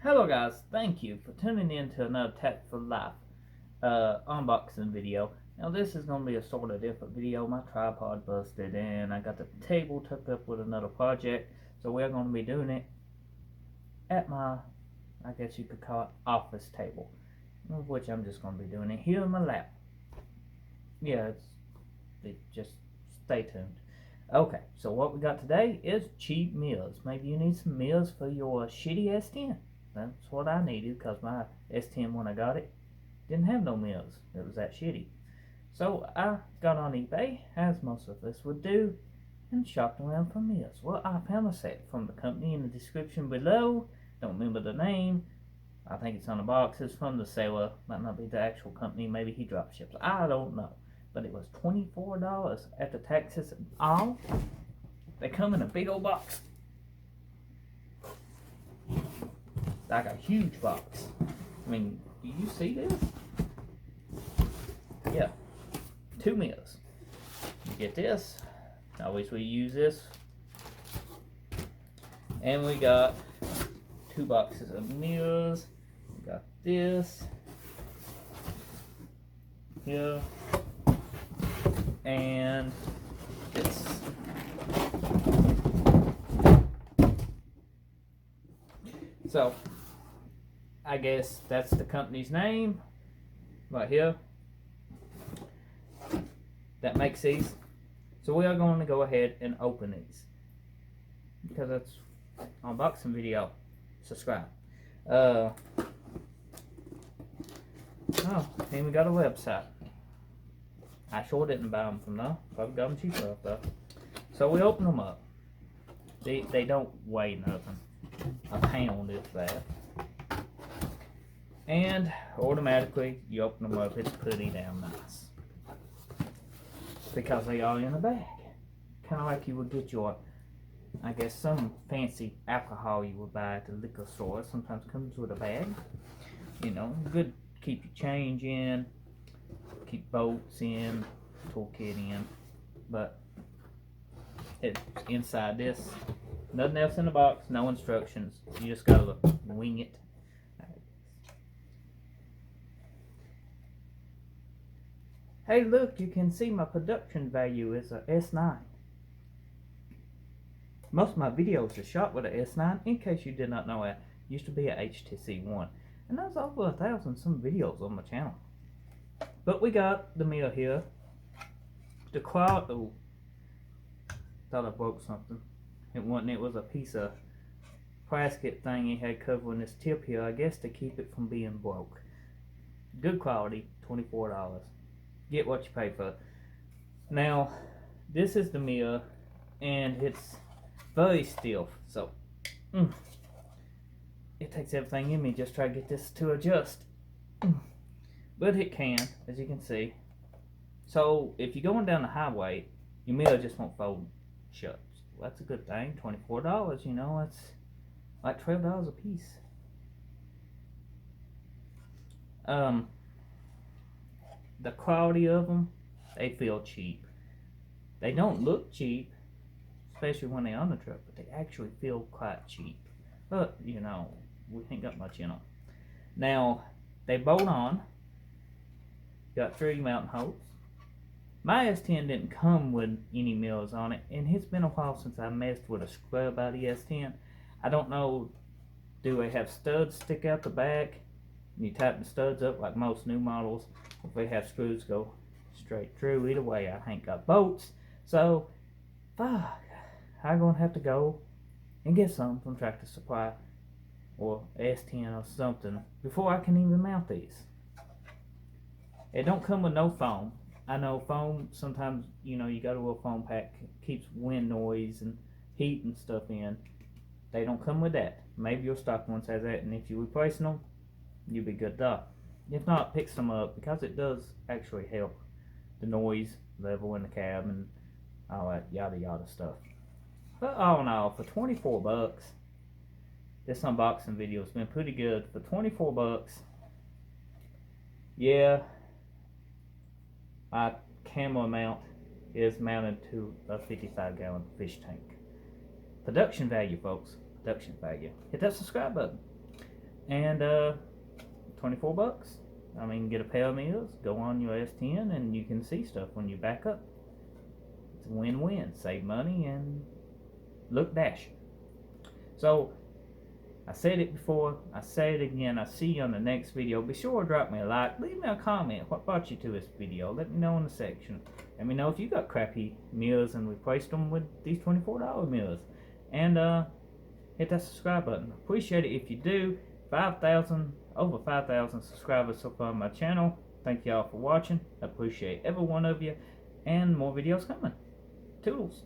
Hello guys, thank you for tuning in to another TattsForLife unboxing video. Now this is going to be a sort of different video. My tripod busted and I got the table tucked up with another project. So we're going to be doing it at my, I guess you could call it, office table. Which I'm just going to be doing it here in my lap. Yeah, just stay tuned. Okay, so what we got today is cheap meals. Maybe you need some meals for your shitty S10. That's what I needed because my S10 when I got it didn't have no meals. It was that shitty. So I got on eBay, as most of us would do, and shopped around for meals. Well, I found a set from the company in the description below. Don't remember the name. I think it's on the box. It's from the seller. Might not be the actual company. Maybe he drop ships. I don't know. But it was $24 after taxes and all. They come in a big old box. Like a huge box. I mean, do you see this? Yeah. 2 meals. You get this. Always we use this. And we got 2 boxes of meals. We got this. Here. And this. So, I guess that's the company's name right here that makes these. So we are going to go ahead and open these because it's unboxing video. Subscribe. Oh, and we got a website. I sure didn't buy them from there. Probably got them cheaper though. So we open them up. They don't weigh nothing. A pound if that. And automatically you open them up. It's pretty damn nice because they are in a bag, kind of like you would get your, I guess, some fancy alcohol you would buy at the liquor store. Sometimes comes with a bag. You know, good. Keep your change in, keep bolts in, toolkit in, but it's inside this. Nothing else in the box, no instructions. You just gotta wing it. Hey look, you can see my production value is a S9. Most of my videos are shot with a S9, in case you did not know. It used to be a HTC1. And there's over 1,000 some videos on my channel. But we got the meal here. The quad, oh, thought I broke something. It wasn't, it was a piece of plastic thing he had covering this tip here, I guess to keep it from being broke. Good quality, $24. Get what you pay for. Now, this is the meal, and it's very stiff, so it takes everything in me just try to get this to adjust. But it can, as you can see. So if you're going down the highway, your meal just won't fold shut. Well, that's a good thing. $24, you know, that's like $12 a piece. The quality of them, they feel cheap. They don't look cheap, especially when they're on the truck, but they actually feel quite cheap. But, you know, we ain't got much in them. Now, they bolt on. Got 3 mounting holes. My S10 didn't come with any meals on it, and it's been a while since I messed with a scrub out of the S10. I don't know, do they have studs stick out the back? And you tighten the studs up like most new models. If they have screws go straight through. Either way, I ain't got bolts. So, fuck, I'm going to have to go and get some from Tractor Supply or S10 or something before I can even mount these. It don't come with no foam. I know foam, sometimes, you know, you got a little foam pack, keeps wind noise and heat and stuff in. They don't come with that. Maybe your stock ones has that, and if you're replacing them, you'll be good though. If not, picks them up because it does actually help the noise level in the cab and all that yada yada stuff. But all in all, for 24 bucks, this unboxing video has been pretty good. For 24 bucks, yeah, my camera mount is mounted to a 55-gallon fish tank. Production value, folks. Production value. Hit that subscribe button. and 24 bucks. I mean, get a pair of mirrors, go on your S10, and you can see stuff when you back up. It's a win-win. Save money and look dashing. So, I said it before, I say it again, I see you on the next video. Be sure to drop me a like, leave me a comment, what brought you to this video, let me know in the section. Let me know if you got crappy mirrors and replaced them with these $24 mirrors. And hit that subscribe button. Appreciate it if you do. Over 5,000 subscribers so far on my channel. Thank y'all for watching. I appreciate every one of you. And more videos coming. Toodles.